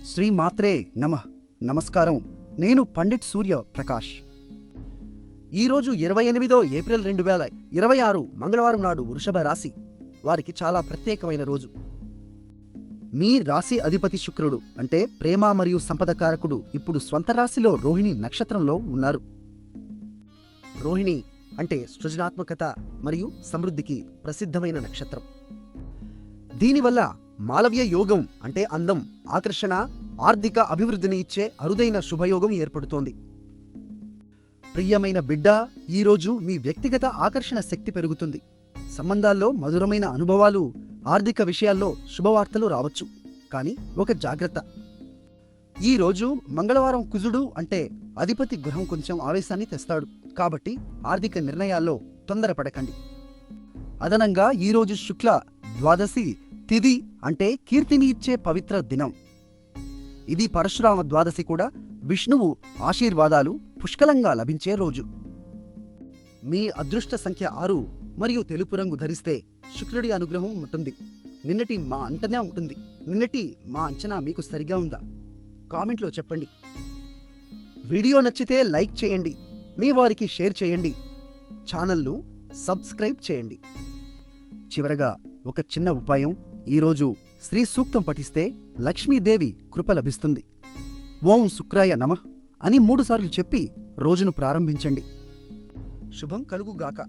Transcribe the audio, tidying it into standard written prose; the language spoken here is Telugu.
శ్రీ మాత్రే నమః. నమస్కారం. నేను పండిట్ సూర్య ప్రకాష్. ఈరోజు 28 ఏప్రిల్ 2026 మంగళవారం నాడు వృషభ రాశి వారికి చాలా ప్రత్యేకమైన రోజు. మీ రాశి అధిపతి శుక్రుడు అంటే ప్రేమ మరియు సంపద కారకుడు ఇప్పుడు స్వంత రాశిలో రోహిణి నక్షత్రంలో ఉన్నారు. రోహిణి అంటే సృజనాత్మకత మరియు సమృద్ధికి ప్రసిద్ధమైన నక్షత్రం. దీనివల్ల మాలవ్య యోగం అంటే అందం, ఆకర్షణ, ఆర్థిక అభివృద్ధిని ఇచ్చే అరుదైన శుభయోగం ఏర్పడుతోంది. ప్రియమైన బిడ్డ, ఈరోజు మీ వ్యక్తిగత ఆకర్షణ శక్తి పెరుగుతుంది. సంబంధాల్లో మధురమైన అనుభవాలు, ఆర్థిక విషయాల్లో శుభవార్తలు రావచ్చు. కానీ ఒక జాగ్రత్త. ఈరోజు మంగళవారం కుజుడు అంటే అధిపతి గ్రహం కొంచెం ఆవేశాన్ని తెస్తాడు. కాబట్టి ఆర్థిక నిర్ణయాల్లో తొందరపడకండి. అదనంగా ఈరోజు శుక్ల ద్వాదశి తిథి అంటే కీర్తిని ఇచ్చే పవిత్ర దినం. ఇది పరశురామ ద్వాదశి కూడా విష్ణువు ఆశీర్వాదాలు పుష్కలంగా లభించే రోజు. మీ అదృష్ట సంఖ్య 6 మరియు తెలుపు రంగు ధరిస్తే శుక్రుడి అనుగ్రహం ఉంటుంది. నిన్నటి మా అంచనా మీకు సరిగా ఉందా? కామెంట్లో చెప్పండి. వీడియో నచ్చితే లైక్ చేయండి, మీ వారికి షేర్ చేయండి, ఛానల్ను సబ్స్క్రైబ్ చేయండి. చివరగా ఒక చిన్న ఉపాయం. ఈరోజు శ్రీ సూక్తం పఠిస్తే లక్ష్మీదేవి కృప లభిస్తుంది. ఓం శుక్రాయ నమః అని 3 సార్లు చెప్పి రోజును ప్రారంభించండి. శుభం కలుగుగాక.